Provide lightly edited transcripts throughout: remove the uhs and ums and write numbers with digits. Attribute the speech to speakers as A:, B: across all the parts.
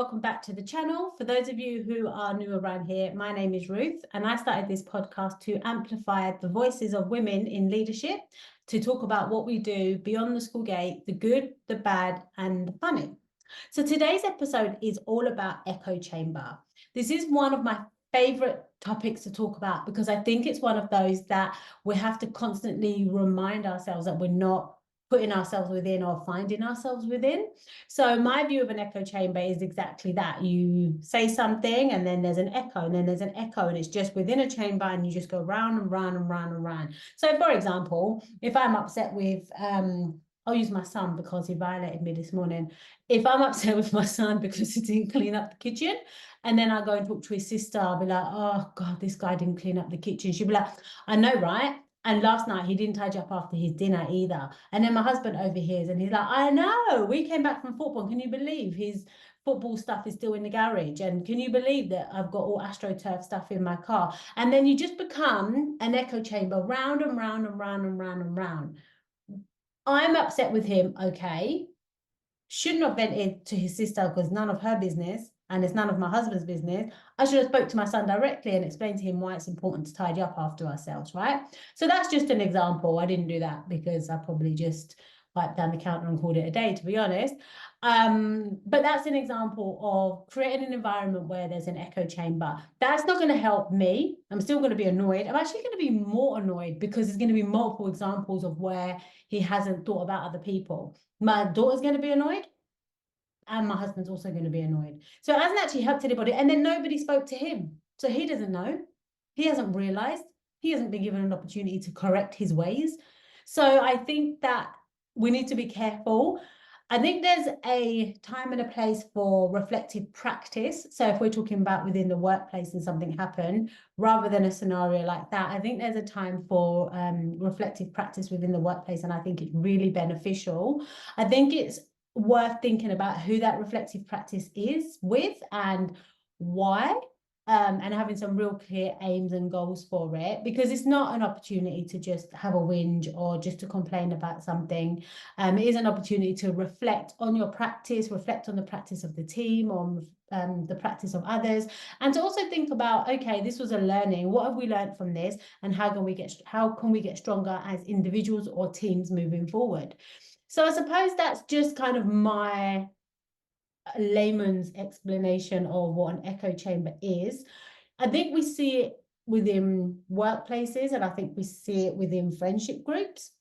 A: welcome back to the channel. For those of you who are new around here, my name is Ruth, and I started this podcast to amplify the voices of women in leadership, to talk about what we do beyond the school gate, the good, the bad, and the funny. So today's episode is all about echo chamber. This is one of my favorite topics to talk about because I think it's one of those that we have to constantly remind ourselves that we're not putting ourselves within or finding ourselves within. So my view of an echo chamber is exactly that. You say something and then there's an echo, and then there's an echo, and it's just within a chamber, and you just go round and round and round and round. So for example, if I'm upset with I'll use my son because he violated me this morning. If I'm upset with my son because he didn't clean up the kitchen, and then I go and talk to his sister, I'll be like, oh God, this guy didn't clean up the kitchen. She'll be like, I know, right? And last night he didn't tidy up after his dinner either. And then my husband overhears and he's like, I know, we came back from football. Can you believe his football stuff is still in the garage? And can you believe that I've got all AstroTurf stuff in my car? And then you just become an echo chamber, round and round and round and round and round. I'm upset with him, okay. Shouldn't have vented to his sister because none of her business, and it's none of my husband's business. I should have spoke to my son directly and explained to him why it's important to tidy up after ourselves, right? So that's just an example. I didn't do that because I probably just wiped down the counter and called it a day, to be honest. But that's an example of creating an environment where there's an echo chamber. That's not going to help me. I'm still going to be annoyed. I'm actually going to be more annoyed because there's going to be multiple examples of where he hasn't thought about other people. My daughter's going to be annoyed, and my husband's also going to be annoyed. So it hasn't actually helped anybody. And then nobody spoke to him. So he doesn't know. He hasn't realized. He hasn't been given an opportunity to correct his ways. So I think that we need to be careful. I think there's a time and a place for reflective practice. So if we're talking about within the workplace and something happened, rather than a scenario like that, I think there's a time for reflective practice within the workplace. And I think it's really beneficial. I think it's worth thinking about who that reflective practice is with and why, and having some real clear aims and goals for it, because it's not an opportunity to just have a whinge or just to complain about something. It is an opportunity to reflect on your practice, reflect on the practice of the team, on the practice of others, and to also think about, okay, this was a learning. What have we learned from this, and how can we get stronger as individuals or teams moving forward? So I suppose that's just kind of my layman's explanation of what an echo chamber is. I think we see it within workplaces, and I think we see it within friendship groups.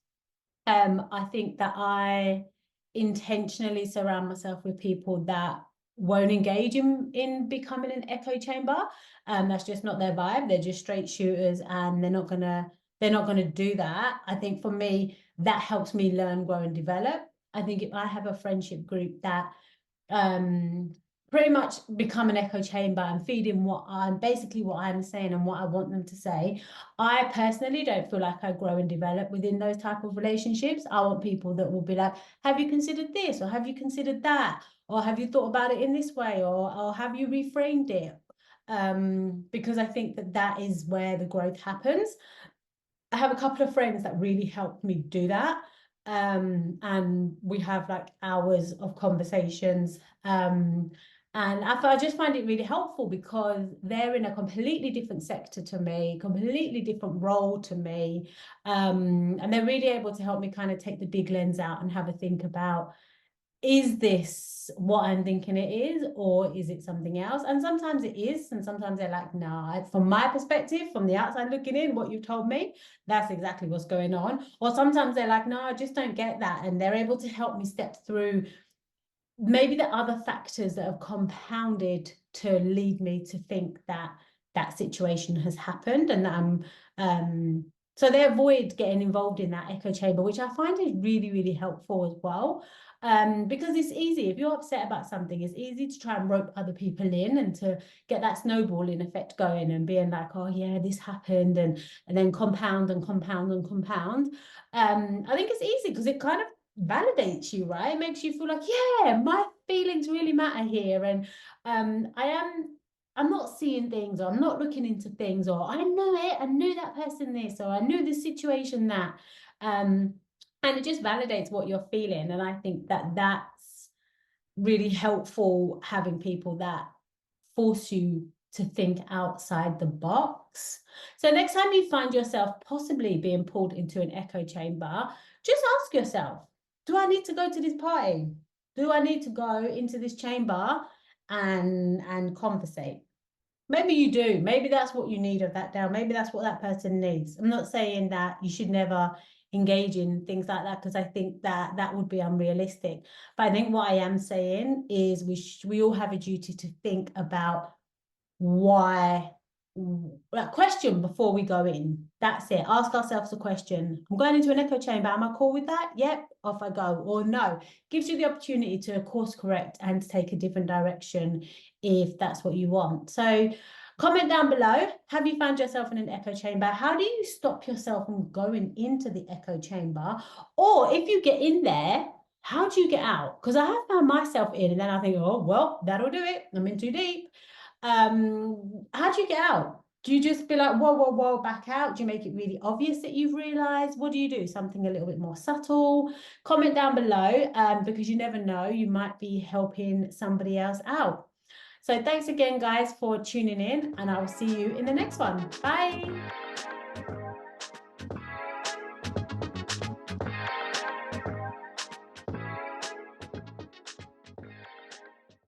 A: I think that I intentionally surround myself with people that won't engage in becoming an echo chamber. That's just not their vibe. They're just straight shooters, and they're not gonna do that. I think for me, that helps me learn, grow, and develop. I think if I have a friendship group that pretty much become an echo chamber and feeding what I'm saying and what I want them to say, I personally don't feel like I grow and develop within those type of relationships. I want people that will be like, have you considered this, or have you considered that, or have you thought about it in this way, or have you reframed it? Because I think that is where the growth happens. I have a couple of friends that really helped me do that. And we have like hours of conversations. And I just find it really helpful because they're in a completely different sector to me, completely different role to me. And they're really able to help me kind of take the big lens out and have a think about, is this what I'm thinking it is, or is it something else? And sometimes it is, and sometimes they're like, no, from my perspective, from the outside looking in, what you've told me, that's exactly what's going on. Or sometimes they're like, no, I just don't get that. And they're able to help me step through maybe the other factors that have compounded to lead me to think that that situation has happened, and that so they avoid getting involved in that echo chamber, which I find is really, really helpful as well. Because it's easy, if you're upset about something, it's easy to try and rope other people in and to get that snowballing effect going and being like, oh yeah, this happened, and then compound and compound and compound. I think it's easy because it kind of validates you, right? It makes you feel like, yeah, my feelings really matter here, and I'm not seeing things, or I'm not looking into things, or I knew it, I knew that person this, or I knew this situation that. And it just validates what you're feeling. And I think that really helpful having people that force you to think outside the box. So next time you find yourself possibly being pulled into an echo chamber, just ask yourself, do I need to go to this party? Do I need to go into this chamber and conversate? Maybe you do. Maybe that's what you need of that day. Maybe that's what that person needs. I'm not saying that you should never engage in things like that, because I think that that would be unrealistic. But I think what I am saying is we all have a duty to think about why, that question before we go in. That's it. Ask ourselves a question. I'm going into an echo chamber. Am I cool with that? Yep, off I go. Or no. Gives you the opportunity to course correct and take a different direction if that's what you want. So comment down below. Have you found yourself in an echo chamber? How do you stop yourself from going into the echo chamber? Or if you get in there, how do you get out? Because I have found myself in, and then I think, oh, well, that'll do it. I'm in too deep. How do you get out? Do you just be like, whoa, whoa, whoa, back out? Do you make it really obvious that you've realized? What do you do? Something a little bit more subtle? Comment down below, because you never know, you might be helping somebody else out. So thanks again, guys, for tuning in, and I will see you in the next one. Bye.